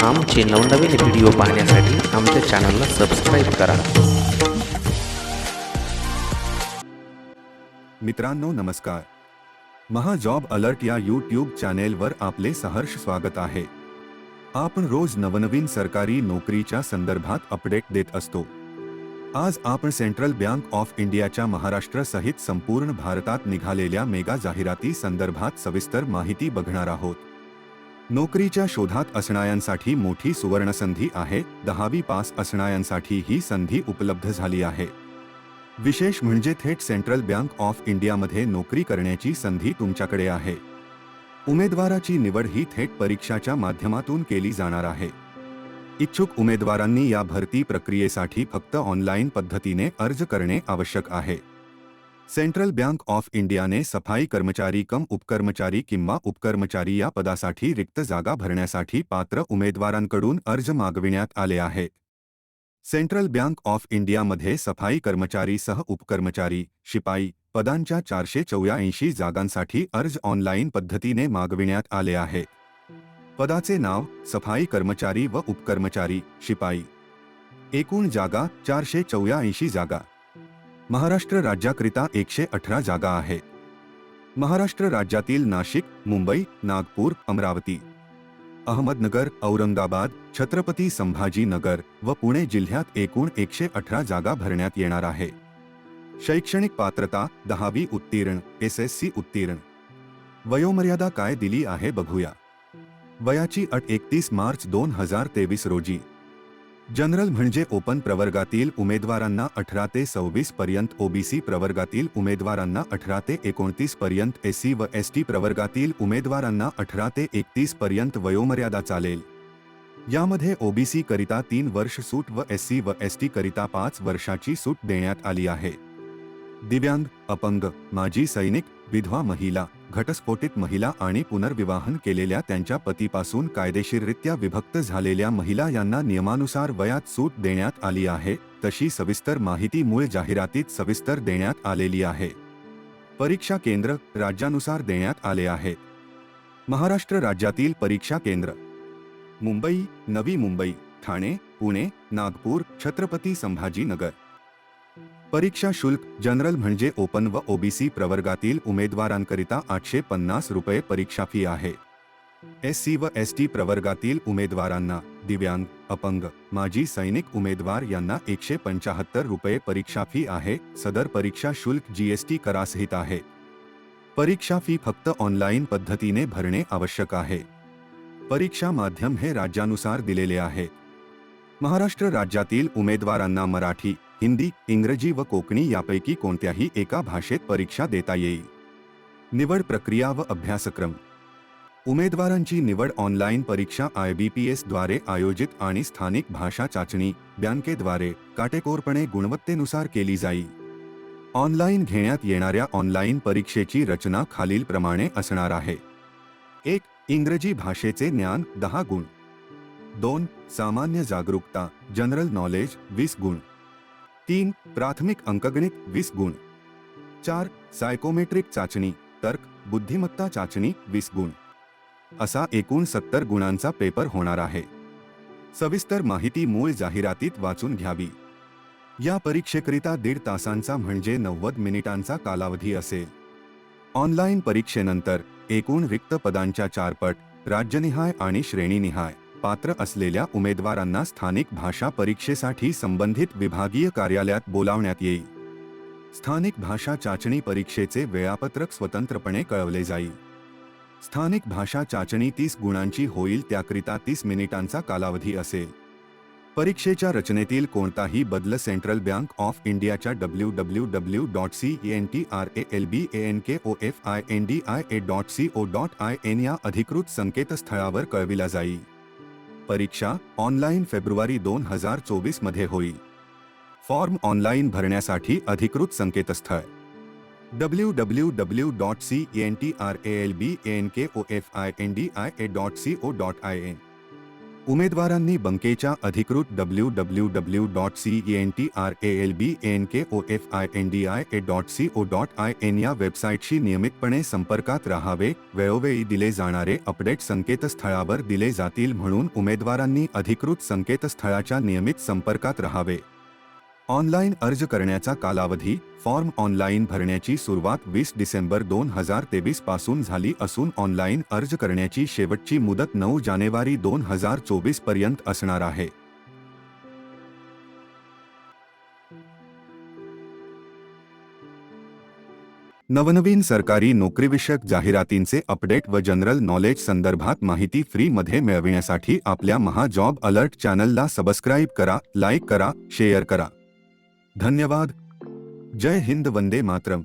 आमचे नवनवीन व्हिडिओ पाहण्यासाठी आमच्या चॅनलला सबस्क्राईब करा. मित्रांनो नमस्कार. महा जॉब अलर्ट या यूट्यूब चॅनेलवर आपले सहर्ष स्वागत आहे. आपण रोज नवनवीन सरकारी नोकरीच्या संदर्भात अपडेट देत असतो. आज आपण सेंट्रल बँक ऑफ इंडियाच्या महाराष्ट्र सहित संपूर्ण भारतात निघालेल्या मेगा जाहिराती संदर्भात सविस्तर माहिती बघणार आहोत. नोकरीच्या शोधात असणाऱ्यांसाठी मोठी सुवर्णसंधी आहे. 10वी पास असणाऱ्यांसाठी ही संधी उपलब्ध झाली आहे. विशेष म्हणजे थेट सेंट्रल बँक ऑफ इंडियामध्ये नोकरी करण्याची संधी तुमच्याकडे आहे. उमेदवाराची निवड ही थेट परीक्षाच्या माध्यमातून केली जाणार आहे. इच्छुक उमेदवारांनी या भरती प्रक्रियेसाठी फक्त ऑनलाईन पद्धतीने अर्ज करणे आवश्यक आहे. सेंट्रल बँक ऑफ इंडियाने सफाई कर्मचारी उपकर्मचारी किंवा उपकर्मचारी या पदासाठी रिक्त जागा भरण्यासाठी पात्र उमेदवारांकडून अर्ज मागविण्यात आले आहेत. सेंट्रल बँक ऑफ इंडियामध्ये सफाई कर्मचारी सह उपकर्मचारी शिपाई पदांच्या 484 जागांसाठी अर्ज ऑनलाईन पद्धतीने मागविण्यात आले आहे. पदाचे नाव सफाई कर्मचारी व उपकर्मचारी शिपाई. एकूण जागा 484 जागा. महाराष्ट्र राज्याकरिता 118 जागा आहेत. महाराष्ट्र राज्यातील नाशिक, मुंबई, नागपूर, अमरावती, अहमदनगर, औरंगाबाद, छत्रपती संभाजीनगर व पुणे जिल्ह्यात एकूण 118 जागा भरण्यात येणार आहे. शैक्षणिक पात्रता 10वी उत्तीर्ण, SSC उत्तीर्ण. वयोमर्यादा काय दिली आहे बघूया. वयाची अट 31 मार्च 2023 रोजी. जनरल म्हणजे ओपन प्रवर्गातील उमेदवारांना 18 ते 26 पर्यंत, ओबीसी प्रवर्गातील उमेदवारांना 18 ते 29 पर्यंत, SC व ST प्रवर्गातील उमेदवारांना 18 ते 31 पर्यंत वयोमर्यादा चालेल. यामध्ये ओबीसी करिता 3 वर्ष सूट व SC व ST करिता 5 वर्षाची सूट देण्यात आली आहे. दिव्यांग, अपंग, माजी सैनिक, विधवा महिला, घटस्फोटित महिला आणि पुनर्विवाहन केलेल्या त्यांच्या पतीपासून कायदेशीररित्या विभक्त झालेल्या महिला यांना नियमानुसार वयात सूट देण्यात आली आहे. तशी सविस्तर माहिती मूळ जाहिरातीत सविस्तर देण्यात आलेली आहे. परीक्षा केंद्र राज्यानुसार देण्यात आले आहेत. महाराष्ट्र राज्यातील परीक्षा केंद्र: मुंबई, नवी मुंबई, ठाणे, पुणे, नागपूर, छत्रपती संभाजीनगर. परीक्षा शुल्क: जनरल म्हणजे ओपन व ओबीसी प्रवर्गातील उमेदवारांकरिता 850 रुपये परीक्षा फी आहे. SC व ST प्रवर्गातील उमेदवारांना, दिव्यांग, अपंग, माजी सैनिक उमेदवार यांना 175 रुपये परीक्षा फी आहे. सदर परीक्षा शुल्क GST करासहित आहे. परीक्षा फी फक्त ऑनलाईन पद्धतीने भरणे आवश्यक आहे. परीक्षा माध्यम हे राज्यानुसार दिलेले आहे. महाराष्ट्र राज्यातील उमेदवारांना मराठी, हिंदी, इंग्रजी व कोकणी यापैकी कोणत्याही एका भाषेत परीक्षा देता येईल. निवड प्रक्रिया व अभ्यासक्रम: उमेदवारांची निवड ऑनलाईन परीक्षा IBPS द्वारे आयोजित आणि स्थानिक भाषा चाचणी बँकेद्वारे काटेकोरपणे गुणवत्तेनुसार केली जाईल. ऑनलाईन घेण्यात येणाऱ्या ऑनलाईन परीक्षेची रचना खालीलप्रमाणे असणार आहे. 1. इंग्रजी भाषेचे ज्ञान 10 गुण. 2. सामान्य जागरूकता जनरल नॉलेज 20 गुण. 3. प्राथमिक अंकगणित 20 गुण. 4. सायकोमेट्रिक चाचणी तर्क बुद्धिमत्ता चाचणी 20 गुण. असा एकूण 70 गुणांचा पेपर होणार आहे. सविस्तर माहिती मूळ जाहिरातीत वाचून घ्यावी. या परीक्षेकरिता 1.5 तासांचा म्हणजे 90 मिनिटांचा कालावधी असेल. ऑनलाईन परीक्षेनंतर एकूण रिक्त पदांच्या 4 पट राज्यनिहाय आणि श्रेणीनिहाय पात्र असलेल्या उमेदवारांना स्थानिक भाषा परीक्षेसाठी संबंधित विभागीय कार्यालयात बोलावण्यात येईल. स्थानिक भाषा चाचणी परीक्षेचे वेळापत्रक स्वतंत्रपणे कळवले जाईल. स्थानिक भाषा चाचणी 30 गुणांची होईल. त्याकरिता 30 मिनिटांचा कालावधी असेल. परीक्षेच्या रचनेतील कोणताही बदल सेंट्रल बँक ऑफ इंडियाच्या www.centralbankofindia.co.in या अधिकृत संकेतस्थळावर कळविला जाईल. परीक्षा ऑनलाईन फेब्रुवारी 2024 मध्ये होईल. फॉर्म ऑनलाईन भरण्यासाठी अधिकृत संकेतस्थळ www.centralbankofindia.co.in. उमेदवारांनी बँकेच्या अधिकृत www.centralbankofindi.co.in या वेबसाईटशी नियमितपणे संपर्कात राहावे. वेळोवेळी दिले जाणारे अपडेट संकेतस्थळावर दिले जातील म्हणून उमेदवारांनी अधिकृत संकेतस्थळाच्या नियमित संपर्कात राहावे. ऑनलाईन अर्ज करण्याचा कालावधी. फॉर्म ऑनलाईन भरण्याची सुरुवात 20 डिसेंबर 2023 पासून झाली असून ऑनलाईन अर्ज करण्याची शेवटची मुदत 9 जानेवारी 2024 पर्यंत असणार आहे. नवनवीन सरकारी नोकरीविषयक जाहिरातींचे अपडेट व जनरल नॉलेज संदर्भात माहिती फ्री मध्ये मिळविण्यासाठी आपल्या महा जॉब अलर्ट चॅनलला सबस्क्राईब करा, लाईक करा, शेअर करा. धन्यवाद. जय हिंद, वंदे मातरम.